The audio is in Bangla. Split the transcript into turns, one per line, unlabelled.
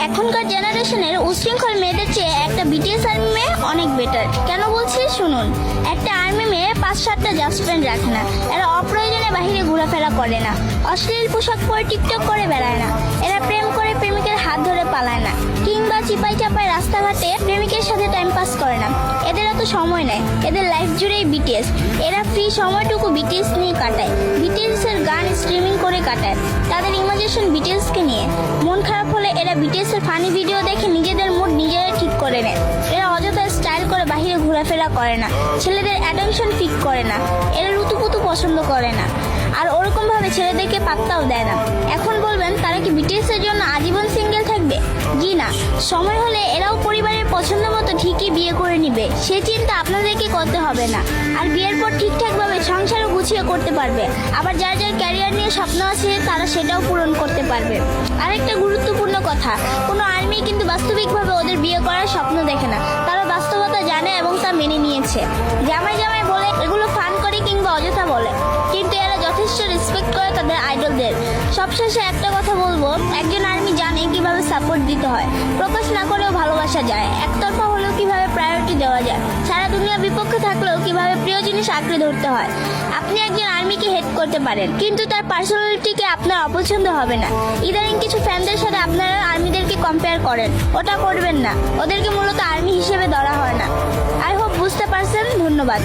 এখনকার জেনারেশনের উশৃঙ্খল মেয়েদের চেয়ে একটা বিটিএস আর্মি মেয়ে অনেক বেটার। কেন বলছি শুনুন। একটা আর্মি মেয়ে 5-7টা জাস্ট ফ্রেন্ড রাখে না। এরা অপ্রয়োজনে বাহিরে ঘোরাফেরা করে না, অশ্লীল পোশাক পরে টিকটক করে বেড়ায় না, এরা প্রেম করে প্রেমিকের হাত ধরে পালায় না, কিংবা চিপাই চাপায় রাস্তাঘাটে প্রেমিকের সাথে টাইম পাস করে না। এদের এত সময় নেয়, এদের লাইফ জুড়েই বিটিএস। এরা ফ্রি সময়টুকু বিটিএস নিয়ে কাটায়, বিটিএস এর গান স্ট্রিমিং করে কাটায়, তাদের ইমাজিনেশন বিটিএস কে নিয়ে। মন খারাপ হলে এরা বিটিএস এর ফানি ভিডিও দেখে নিজেদের মুড নিজেরাই ঠিক করে নেয়। এরা অযথা স্টাইল করে বাহিরে ঘোরাফেরা করে না, ছেলেদের অ্যাটেনশন পিক করে না, এরা রুতুপুতু পছন্দ করে না, আর ওরকম ভাবে ছেলেদেরকে পাত্তাও দেয় না। এখন বলবেন তারা কি বিটিএস এর জন্য আজীবন সিঙ্গেল থাকবে? জি না, সময় হলে এরাও পরিবারের পছন্দ মতো ঠিকই বিয়ে করে নিবে, সে চিন্তা আপনাদেরকে করতে হবে না। আর বিয়ের পর ঠিকঠাকভাবে সংসারও গুছিয়ে করতে পারবে। আবার যার যার ক্যারিয়ার নিয়ে স্বপ্ন আছে তারা সেটাও পূরণ করতে পারবে। আরেকটা গুরুত্বপূর্ণ কথা, কোনো আর্মি কিন্তু বাস্তবিকভাবে ওদের বিয়ে করার স্বপ্ন দেখে না, তারা বাস্তবতা জানে এবং তা মেনে নিয়েছে। জামাই জামাই বলে এগুলো ফান করে কিংবা অযথা বলে, কিন্তু এরা যথেষ্ট রেসপেক্ট করে তাদের আইডলদের। সবশেষে একটা কথা বলবো, একজন আর্মি জানে কিভাবে সাপোর্ট দিতে হয়, প্রকাশ না করেও ভালোবাসা যায়, একতরফা হলেও কিভাবে প্রায়োরিটি দেওয়া যায়, সারা দুনিয়া বিপক্ষে থাকলেও কিভাবে প্রিয় জিনিস আঁকড়ে ধরতে হয়। আপনি একজন আর্মিকে হেট করতে পারেন, কিন্তু তার পার্সোনালিটিকে আপনার অপছন্দ হবে না। ইদানিং কিছু ফ্যানদের সাথে আপনারা আর্মিদেরকে কম্পেয়ার করেন, ওটা করবেন না। ওদেরকে মূলত আর্মি হিসেবে ধরা হয় না। আই হোপ বুঝতে পারছেন। ধন্যবাদ।